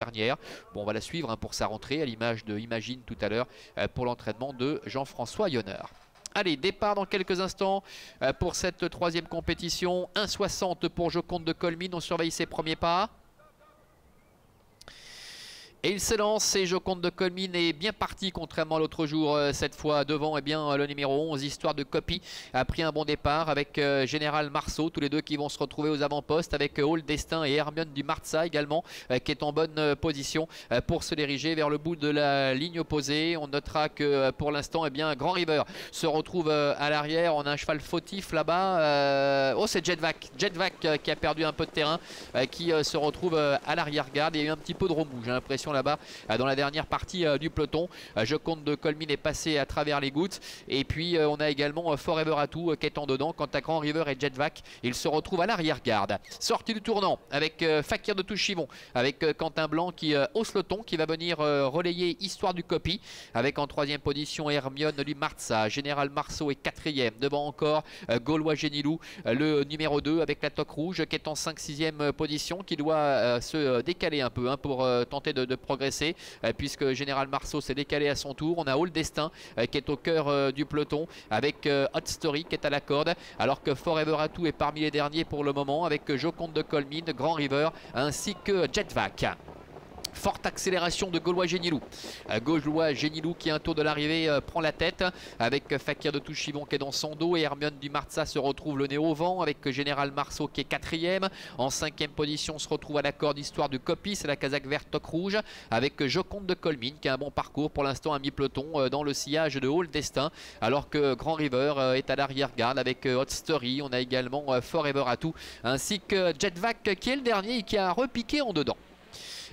dernière. Bon, on va la suivre pour sa rentrée à l'image de Imagine tout à l'heure pour l'entraînement de Jean-François Yonner. Allez, départ dans quelques instants pour cette troisième compétition. 1,60 pour Joconde de Colmine. On surveille ses premiers pas. Et il s'élance et Joconde de Colmine est bien parti contrairement à l'autre jour. Cette fois devant le numéro 11, Histoire de Copie, a pris un bon départ avec Général Marceau, tous les deux qui vont se retrouver aux avant-postes avec Hall Destin et Hermione du Marza également qui est en bonne position pour se diriger vers le bout de la ligne opposée. On notera que pour l'instant Grand River se retrouve à l'arrière. On a un cheval fautif là-bas. Oh, c'est Jetvac qui a perdu un peu de terrain qui se retrouve à l'arrière-garde. Il y a eu un petit peu de remous, j'ai l'impression, là-bas dans la dernière partie du peloton. Joconde de Colmine est passé à travers les gouttes et puis on a également Forever Atout qui est en dedans. Quant à Grand River et Jetvac, il se retrouve à l'arrière-garde. Sortie du tournant avec Fakir de Touchivon, avec Quentin Blanc qui hausse le ton, qui va venir relayer Histoire du Copie, avec en troisième position Hermione du Marza. Général Marceau est quatrième, devant encore Gaulois Génilou, le numéro 2 avec la toque rouge qui est en 5-6e position, qui doit se décaler un peu pour tenter de progresser puisque Général Marceau s'est décalé à son tour. On a Hall Destin qui est au cœur du peloton avec Hot Story qui est à la corde, alors que Forever Atout est parmi les derniers pour le moment avec Joconde de Colmine, Grand River ainsi que Jetvac. Forte accélération de Gaulois Génilou. Gaulois Génilou qui à un tour de l'arrivée prend la tête avec Fakir de Touchivon qui est dans son dos et Hermione du Marza se retrouve le nez au vent avec Général Marceau qui est quatrième. En 5e position se retrouve à la corde Histoire de Copie, c'est la casaque verte toque rouge avec Joconde de Colmine qui a un bon parcours pour l'instant à mi-peloton dans le sillage de Hall Destin, alors que Grand River est à l'arrière-garde avec Hot Story. On a également Forever Atout ainsi que Jetvac qui est le dernier et qui a repiqué en dedans.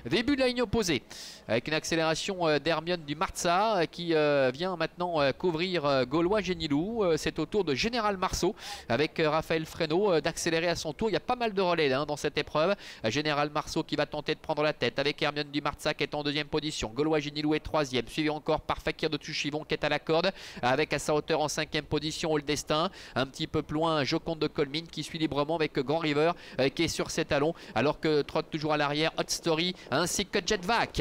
Début de la ligne opposée avec une accélération d'Hermione du Marza qui vient maintenant couvrir Gaulois Génilou. C'est au tour de Général Marceau avec Raphaël Fresneau d'accélérer à son tour. Il y a pas mal de relais dans cette épreuve. Général Marceau qui va tenter de prendre la tête avec Hermione du Marza qui est en 2e position. Gaulois Génilou est 3e, suivi encore par Fakir de Touchivon qui est à la corde avec à sa hauteur en 5e position Hall Destin. Un petit peu plus loin Joconde de Colmine qui suit librement avec Grand River qui est sur ses talons, alors que trotte toujours à l'arrière Hot Story ainsi que Jetvac.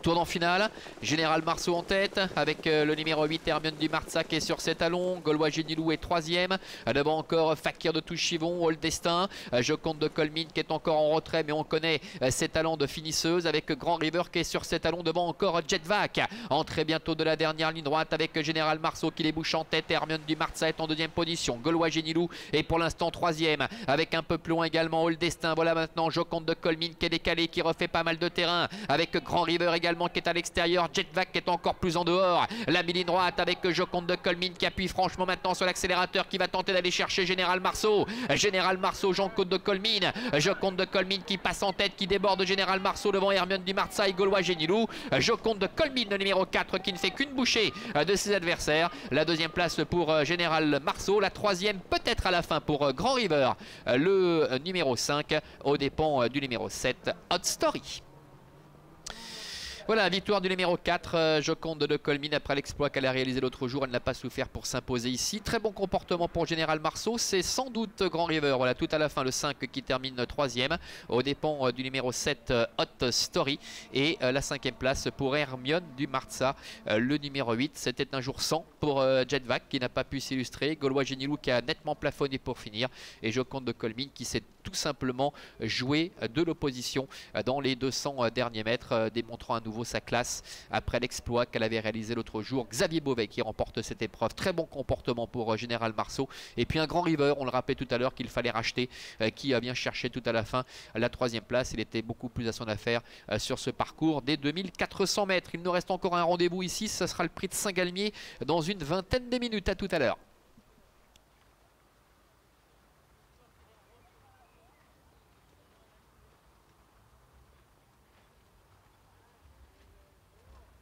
Tournant final, Général Marceau en tête avec le numéro 8 Hermione du Marza qui est sur ses talons. Gaulois Génilou est 3e. Devant encore Fakir de Touchivon, Hall Destin. Joconde de Colmine qui est encore en retrait, mais on connaît ses talents de finisseuse avec Grand River qui est sur ses talons. Devant encore Jetvac. Entrée bientôt de la dernière ligne droite avec Général Marceau qui les bouche en tête. Hermione du Marza est en 2e position. Gaulois Génilou est pour l'instant 3e avec un peu plus loin également Hall Destin. Voilà maintenant Joconde de Colmine qui est décalé, qui refait pas mal de terrain avec Grand River également qui est à l'extérieur, Jetvac qui est encore plus en dehors. La mi-ligne droite avec Joconde de Colmine qui appuie franchement maintenant sur l'accélérateur, qui va tenter d'aller chercher Général Marceau. Général Marceau, Jean-Claude de Colmine. Joconde de Colmine qui passe en tête, qui déborde Général Marceau devant Hermione du Marza et Gaulois Génilou. Joconde de Colmine, le numéro 4, qui ne fait qu'une bouchée de ses adversaires. La 2e place pour Général Marceau. La 3e peut-être à la fin pour Grand River. Le numéro 5 aux dépens du numéro 7, Hot Story. Voilà, victoire du numéro 4, Joconde de Colmine, après l'exploit qu'elle a réalisé l'autre jour. Elle n'a pas souffert pour s'imposer ici. Très bon comportement pour Général Marceau. C'est sans doute Grand River. Voilà, tout à la fin, le 5 qui termine 3e, aux dépens du numéro 7, Hot Story. Et la 5e place pour Hermione du Marza, le numéro 8. C'était un jour sans pour Jetvac qui n'a pas pu s'illustrer. Gaulois Génilou qui a nettement plafonné pour finir. Et Joconde de Colmine qui s'est tout simplement joué de l'opposition dans les 200 derniers mètres, démontrant à nouveau sa classe après l'exploit qu'elle avait réalisé l'autre jour. Xavier Beauvais qui remporte cette épreuve. Très bon comportement pour Général Marceau. Et puis un Grand River, on le rappelait tout à l'heure, qu'il fallait racheter, qui vient chercher tout à la fin la 3e place. Il était beaucoup plus à son affaire sur ce parcours des 2400 mètres. Il nous reste encore un rendez-vous ici. Ce sera le prix de Saint-Galmier dans une vingtaine de minutes. À tout à l'heure.